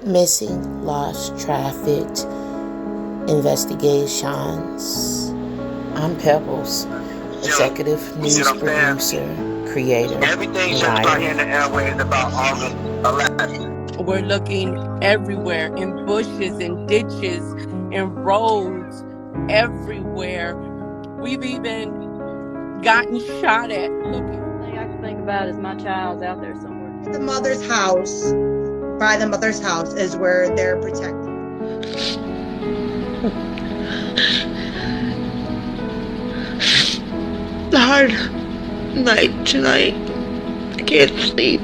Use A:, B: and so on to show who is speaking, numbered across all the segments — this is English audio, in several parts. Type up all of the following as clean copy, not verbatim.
A: Missing Lost Trafficked Investigations. I'm Pebbles, executive news producer, creator,
B: Everything
A: and
B: just out here in the
A: writer.
B: airways about August 11th.
C: We're looking everywhere, in bushes, in ditches, in roads, everywhere. We've even gotten shot at looking.
D: Thing I can think about is my child's out there somewhere.
E: The mother's house, by the mother's house, is where they're protected.
F: Hard night tonight. I can't sleep.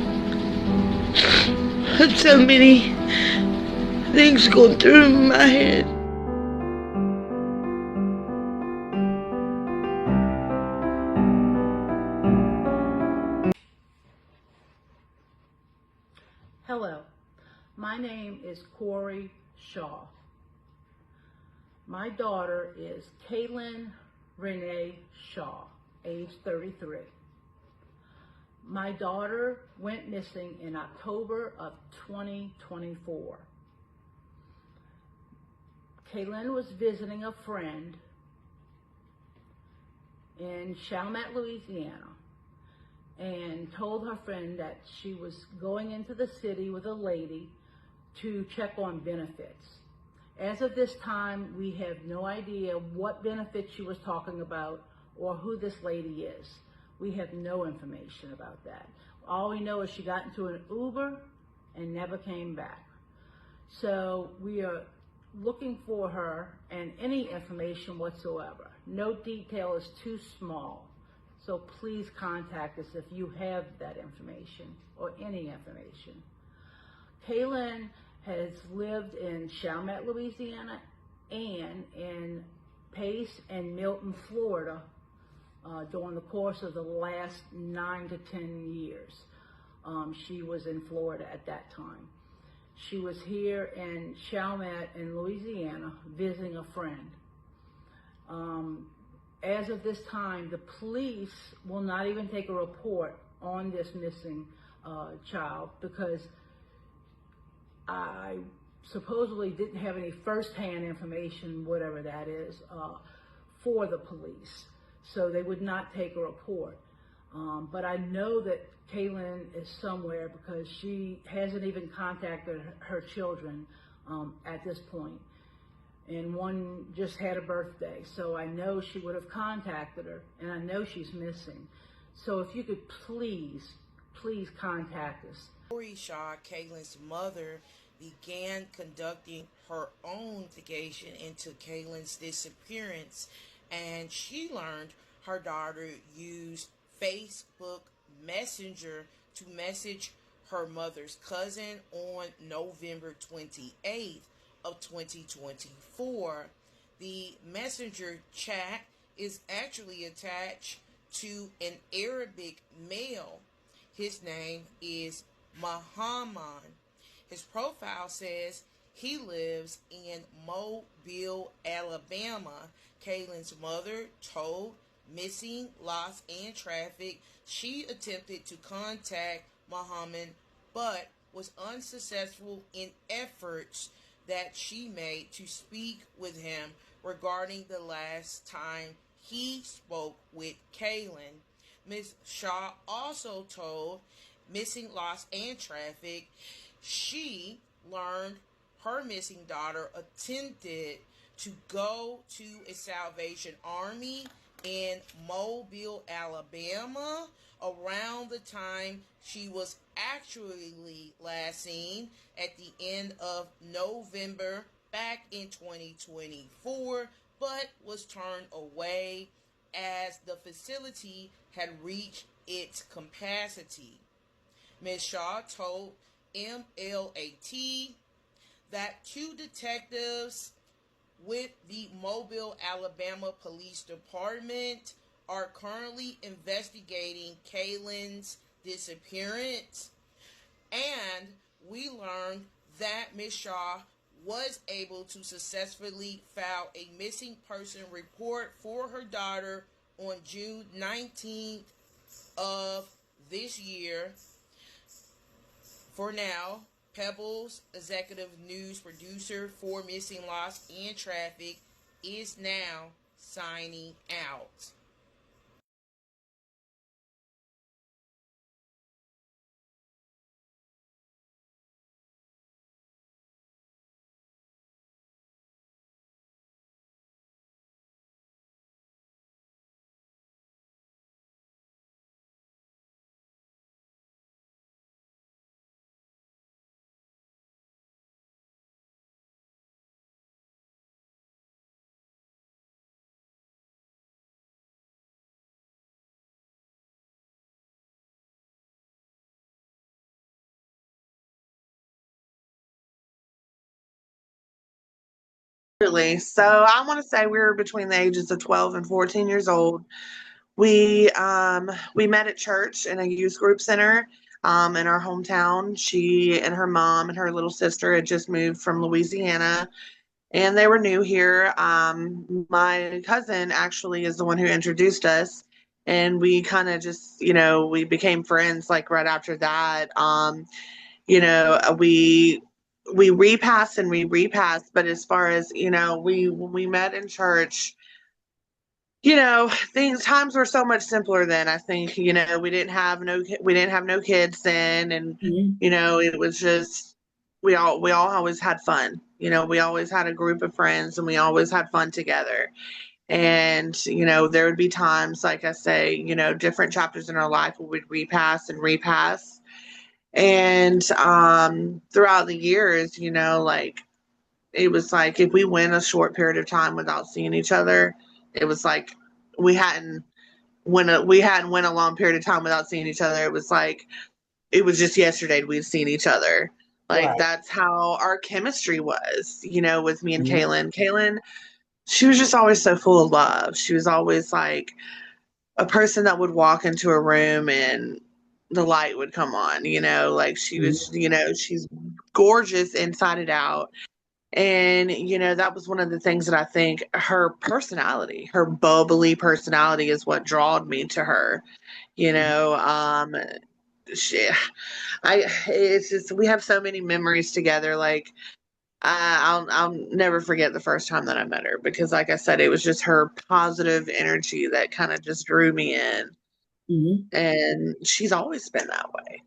F: Had so many things going through my head.
G: Hello, my name is Cory Shaw. My daughter is Caylyn Shaw, age 33. My daughter went missing in October of 2024. Caylyn was visiting a friend in Chalmette, Louisiana, and told her friend that she was going into the city with a lady to check on benefits. As of this time, we have no idea what benefits she was talking about or who this lady is. We have no information about that. All we know is she got into an Uber and never came back. So we are looking for her and any information whatsoever. No detail is too small. So please contact us if you have that information or any information. Caylyn has lived in Chalmette, Louisiana, and in Pace and Milton, Florida, during the course of the last 9 to 10 years. She was in Florida at that time. She was here in Chalmette in Louisiana visiting a friend. As of this time, the police will not even take a report on this missing child because I supposedly didn't have any first-hand information, whatever that is, for the police. So they would not take a report. But I know that Caylyn is somewhere because she hasn't even contacted her children at this point. And one just had a birthday, so I know she would have contacted her, and I know she's missing. So if you could please contact us.
H: Cory Shaw, Caylyn's mother, began conducting her own investigation into Caylyn's disappearance, and she learned her daughter used Facebook Messenger to message her mother's cousin on November 28th of 2024. The messenger chat is actually attached to an Arabic male. His name is Muhammad. His profile says he lives in Mobile, Alabama. Caylyn's mother told Missing Lost and Trafficked she attempted to contact Muhammad but was unsuccessful in efforts that she made to speak with him regarding the last time he spoke with Caylyn. Ms. Shaw also told Missing Lost and Trafficked she learned her missing daughter attempted to go to a Salvation Army in Mobile, Alabama around the time she was actually last seen at the end of November back in 2024, but was turned away as the facility had reached its capacity. Ms. Shaw told MLAT that 2 detectives with the Mobile, Alabama Police Department are currently investigating Caylyn's disappearance, and we learned that Ms. Shaw was able to successfully file a missing person report for her daughter on June 19th of this year. For now, Pebbles, executive news producer for Missing Lost and Trafficked, is now signing out.
I: Absolutely. So I want to say we were between the ages of 12 and 14 years old. We met at church in a youth group center in our hometown. She and her mom and her little sister had just moved from Louisiana and they were new here. My cousin actually is the one who introduced us, and we kind of just, we became friends like right after that. You know, we repassed and we repassed, but as far as, we when we met in church, things times were so much simpler then. I think, we didn't have no kids then, and it was just we all always had fun. We always had a group of friends and we always had fun together. And there would be times, like I say, different chapters in our life where we'd repass and repass. And throughout the years, like it was like if we went a short period of time without seeing each other, it was like we hadn't went a long period of time without seeing each other. It was like it was just yesterday we'd seen each other. Like
F: Right.
I: that's how our chemistry was, with me and
F: Mhm.
I: Caylyn. Caylyn, she was just always so full of love. She was always like a person that would walk into a room and the light would come on, like she was, she's gorgeous inside and out. And, that was one of the things that I think her personality, her bubbly personality is what drawed me to her. You know, she, it's just, we have so many memories together. Like, I'll never forget the first time that I met her because, like I said, it was just her positive energy that kind of just drew me in.
F: Mhm.
I: And she's always been that way.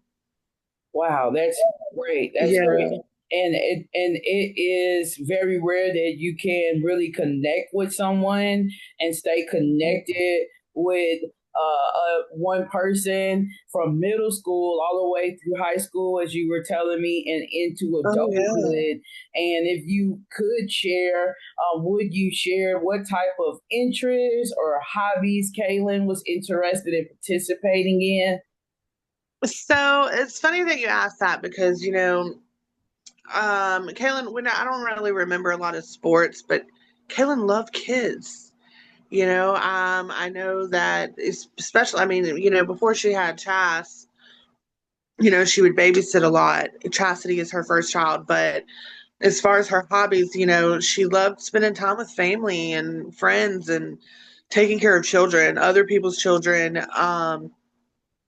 F: Wow, that's great. That's great.
I: Yeah.
F: And it is very rare that you can really connect with someone and stay connected with one person from middle school all the way through high school, as you were telling me, and into
I: Oh, yeah.
F: adulthood. And if you could share, would you share what type of interests or hobbies Kaylin was interested in participating in?
I: So it's funny that you asked that because, Kaylin, when I don't really remember a lot of sports, but Kaylin loved kids. I know that especially, I mean, before she had Chas, she would babysit a lot. Chastity is her first child, but as far as her hobbies, she loved spending time with family and friends and taking care of children, other people's children.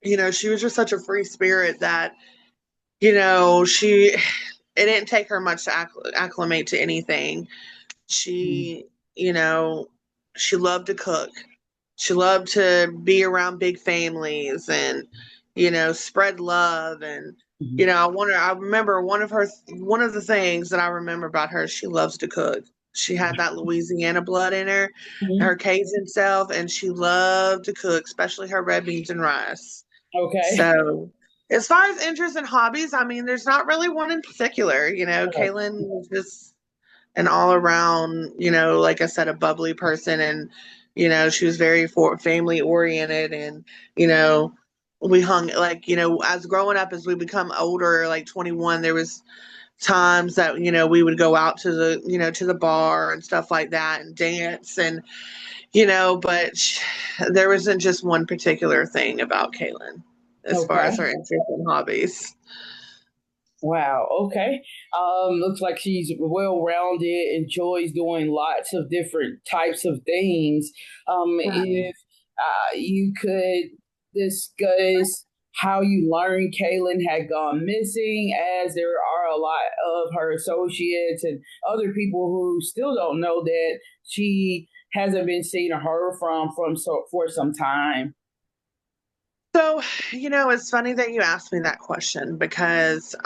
I: She was just such a free spirit that, it didn't take her much to acclimate to anything. She, you know, she loved to cook. She loved to be around big families and, spread love. And,
F: Mhm.
I: I remember one of the things that I remember about her, she loves to cook. She had that Louisiana blood in her, her
F: Mhm.
I: Cajun self, and she loved to cook, especially her red beans and rice.
F: Okay.
I: So, as far as interests and hobbies, I mean, there's not really one in particular. Kaylin was just an all around, like I said, a bubbly person. And, she was very family oriented. And, you know, we hung like, as growing up, as we become older, like 21, there was times that, we would go out to to the bar and stuff like that and dance. And, but there wasn't just one particular thing about Kaylin as far as her
F: Okay.
I: interests and hobbies.
F: Wow. Okay. Looks like she's well rounded, enjoys doing lots of different types of things. If you could discuss how you learned Caylyn had gone missing, as there are a lot of her associates and other people who still don't know that she hasn't been seen or heard from for some time.
I: So, it's funny that you asked me that question because,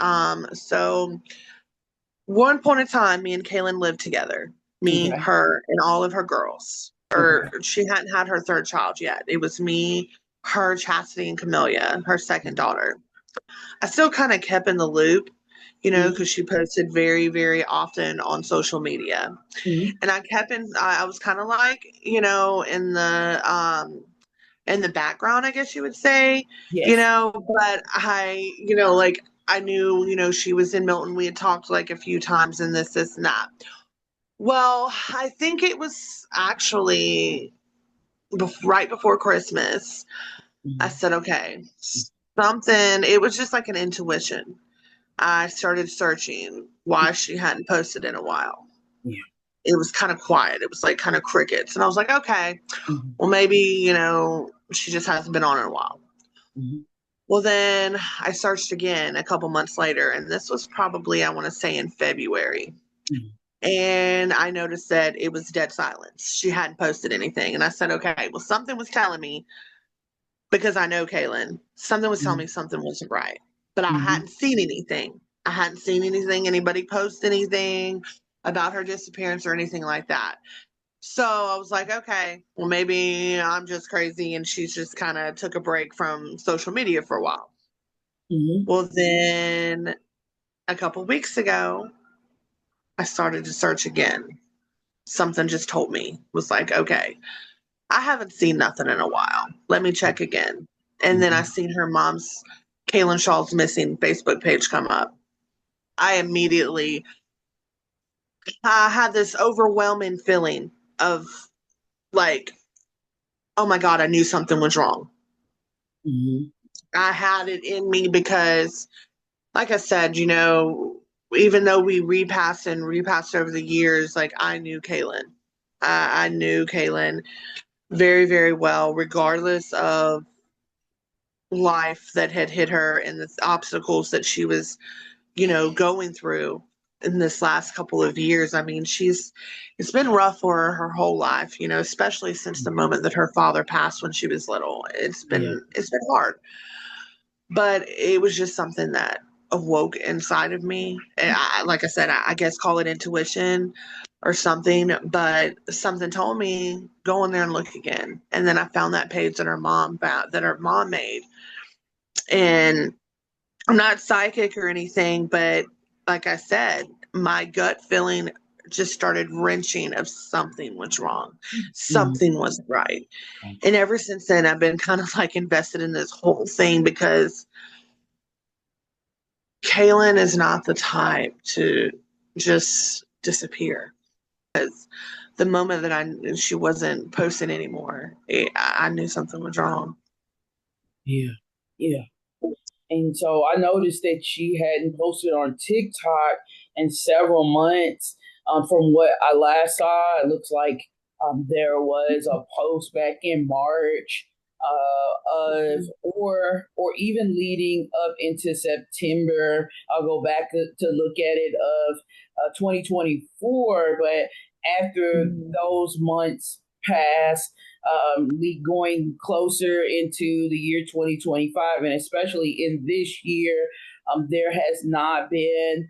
I: so one point in time, me and Caylyn lived together. Me,
F: Okay.
I: her, and all of her girls. Or she hadn't had her third child yet. It was me, her, Chastity, and Camellia, her second daughter. I still kind of kept in the loop, because she posted very, very often on social media. And I was kind of like, in the background, I guess you would say,
F: Yes.
I: but I knew, she was in Milton. We had talked like a few times and this, and that. Well, I think it was actually right before Christmas. I said, okay, it was just like an intuition. I started searching why she hadn't posted in a while.
F: Yeah.
I: It was kind of quiet. It was like kind of crickets. And I was like, okay, well, maybe, she just hasn't been on in a while. Well, then I searched again a couple months later, and this was probably, I want to say, in February. And I noticed that it was dead silence. She hadn't posted anything. And I said, okay, well, something was telling me, because I know Caylyn, something was telling me something wasn't right. But I hadn't seen anything. I hadn't seen anything, anybody post anything about her disappearance or anything like that. So I was like, okay, well, maybe I'm just crazy and she's just kind of took a break from social media for a while. Well, then a couple weeks ago, I started to search again. Something just told me, was like, okay, I haven't seen nothing in a while. Let me check again. And then I seen her mom's, Caylyn Shaw's missing Facebook page come up. I immediately had this overwhelming feeling of like, oh my God, I knew something was wrong. I had it in me because, like I said, even though we repassed over the years, like I knew Caylyn. I knew Caylyn very, very well, regardless of life that had hit her and the obstacles that she was, going through in this last couple of years. I mean, it's been rough for her whole life, especially since the moment that her father passed when she was little. It's been hard. But it was just something that awoke inside of me. And like I said, I guess call it intuition or something, but something told me, go in there and look again. And then I found that page that her mom made. And I'm not psychic or anything, but like I said, my gut feeling just started wrenching of something was wrong. Something wasn't right. And ever since then, I've been kind of like invested in this whole thing because Caylyn is not the type to just disappear. Because the moment that she wasn't posting anymore, I knew something was wrong.
F: Yeah. And so I noticed that she hadn't posted on TikTok in several months. From what I last saw, it looks like there was a post back in March or even leading up into September. I'll go back to look at it of 2024, but after those months passed, going closer into the year 2025, and especially in this year, there has not been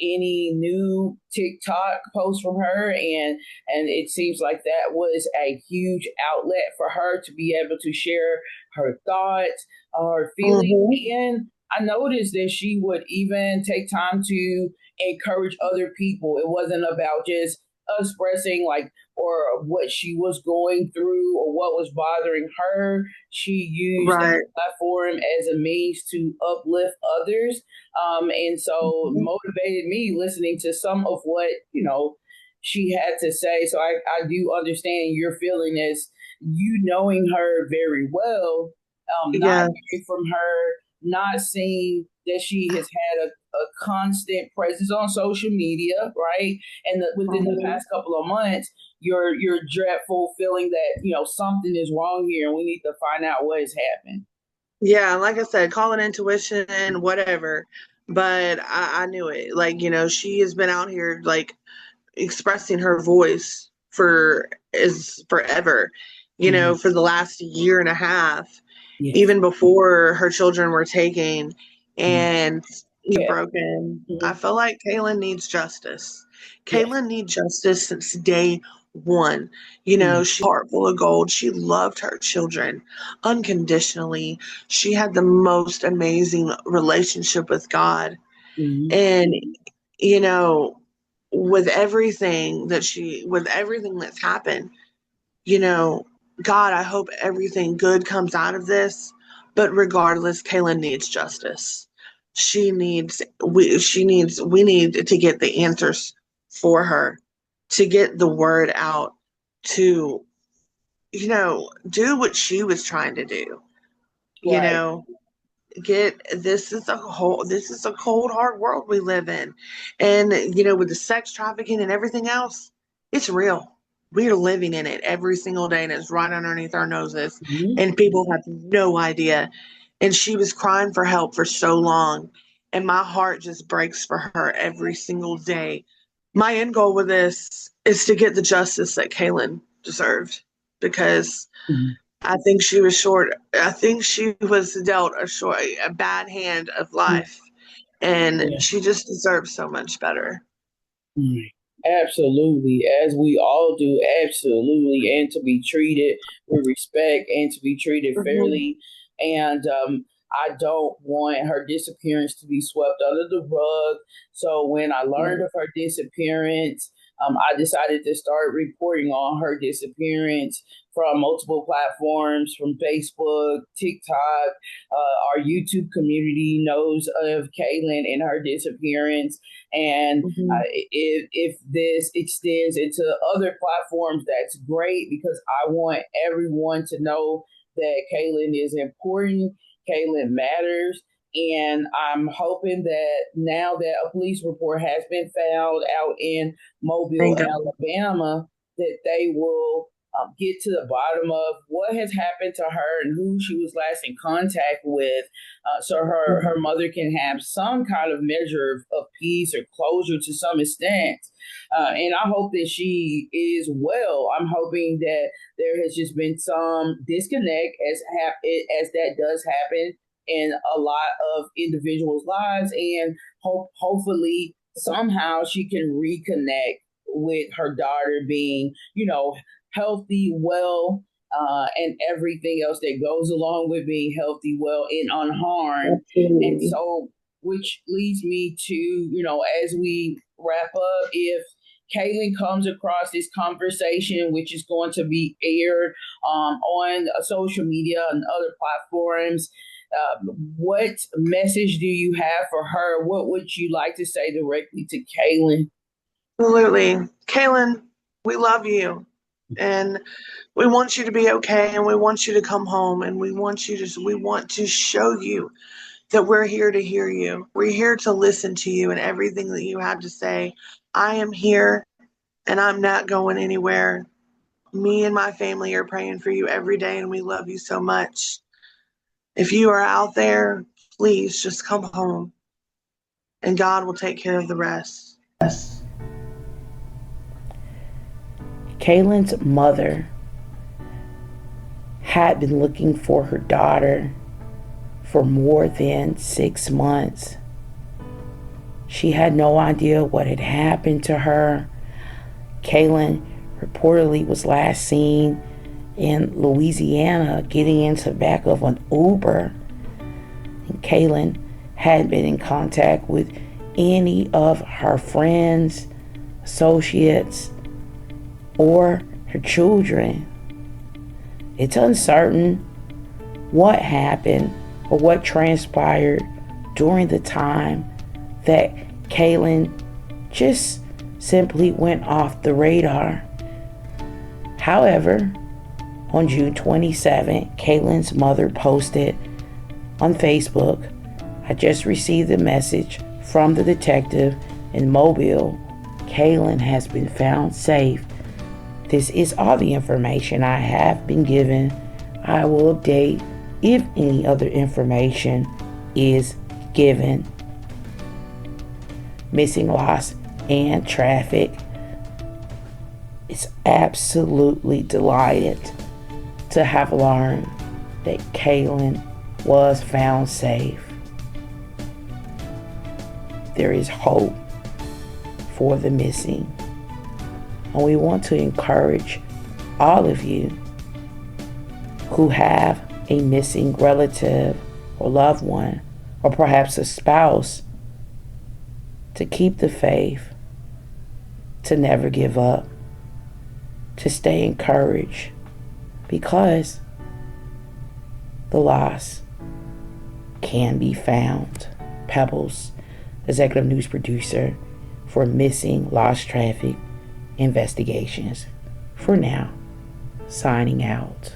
F: any new TikTok posts from her, and it seems like that was a huge outlet for her to be able to share her thoughts, her feelings. And I noticed that she would even take time to encourage other people. It wasn't about just expressing like or what she was going through or what was bothering her. She used that platform as a means to uplift others. And so motivated me listening to some of what, she had to say. So I do understand your feeling as you knowing her very well, not hearing from her, not seeing that she has had a constant presence on social media, right? And within the past couple of months, your dreadful feeling that something is wrong here and we need to find out what has happened.
I: Yeah, like I said, call it intuition, whatever. But I knew it. Like, she has been out here like expressing her voice for is forever, for the last year and a half,
F: Yes.
I: even before her children were taken
F: Mhm.
I: and you
F: Yeah.
I: broken. I
F: Mhm.
I: feel like Caylyn needs justice.
F: Yes.
I: Caylyn needs justice since day one.
F: Mhm.
I: She's heart full of gold. She loved her children unconditionally. She had the most amazing relationship with God.
F: Mhm.
I: And, you know, with everything that's happened, you know, God, I hope everything good comes out of this. But regardless, Caylyn needs justice. We need to get the answers for her, to get the word out, to, do what she was trying to do. You
F: Right.
I: know, this is a cold hard world we live in, and with the sex trafficking and everything else, it's real. We are living in it every single day, and it's right underneath our noses,
F: Mhm.
I: and people have no idea. And she was crying for help for so long, and my heart just breaks for her every single day. My end goal with this is to get the justice that Caylyn deserved, because
F: Mhm.
I: I think she was dealt a bad hand of life, and
F: Yeah.
I: she just deserves so much better.
F: Mm. Absolutely, as we all do, absolutely, and to be treated with respect and to be treated
I: Mhm.
F: fairly. And I don't want her disappearance to be swept under the rug. So when I learned of her disappearance, I decided to start reporting on her disappearance from multiple platforms, from Facebook, TikTok. Our YouTube community knows of Caylyn and her disappearance. And
I: Mhm.
F: if this extends into other platforms, that's great, because I want everyone to know that Caylyn is important. Caylyn matters. And I'm hoping that now that a police report has been found out in Mobile,
I: Thank God.
F: Alabama, that they will get to the bottom of what has happened to her and who she was last in contact with, so her
I: Mhm.
F: mother can have some kind of measure of peace or closure to some extent. And I hope that she is well. I'm hoping that there has just been some disconnect, as that does happen in a lot of individuals' lives, and hopefully somehow she can reconnect with her daughter, being healthy, well, and everything else that goes along with being healthy, well, and unharmed. And
I: Absolutely.
F: so, which leads me to, as we wrap up, if Caylyn comes across this conversation, which is going to be aired on social media and other platforms, what message do you have for her? What would you like to say directly to Caylyn?
I: Absolutely. Caylyn, we love you. And we want you to be okay, and we want you to come home, and we want to show you that we're here to hear you. We're here to listen to you and everything that you have to say. I am here, and I'm not going anywhere. Me and my family are praying for you every day, and we love you so much. If you are out there, please just come home, and God will take care of the rest.
A: Caylyn's mother had been looking for her daughter for more than 6 months. She had no idea what had happened to her. Caylyn reportedly was last seen in Louisiana getting into the back of an Uber. And Caylyn hadn't been in contact with any of her friends, associates, or her children. It's uncertain what happened or what transpired during the time that Caylyn just simply went off the radar. However, on June 27th, Caylyn's mother posted on Facebook, "I just received a message from the detective in Mobile. Caylyn has been found safe. This is all the information I have been given. I will update if any other information is given. Missing, Lost, and Trafficked is absolutely delighted to have learned that Caylyn was found safe. There is hope for the missing, and we want to encourage all of you who have a missing relative or loved one, or perhaps a spouse, to keep the faith, to never give up, to stay encouraged, because the lost can be found. Pebbles, executive news producer for Missing Lost Trafficked Investigations. For now, signing out.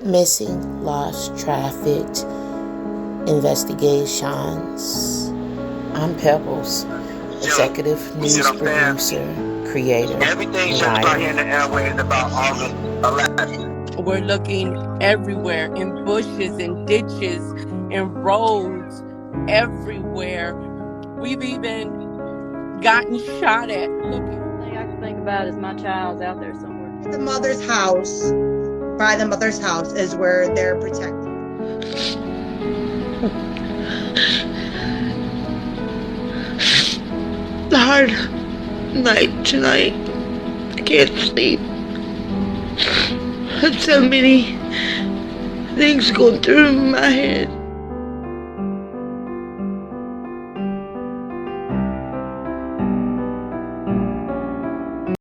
A: Missing, Lost, Trafficked Investigations. I'm Pebbles, executive news producer, creator,
B: Everything just out here in the airways about August 11th.
C: We're looking everywhere, in bushes, in ditches, in roads, everywhere. We've even gotten shot at looking.
D: The thing I can think about is my child's out there somewhere.
E: The mother's house, by the mother's house, is where they're protected.
I: Hard night tonight. I can't sleep. Had so many things going through my head.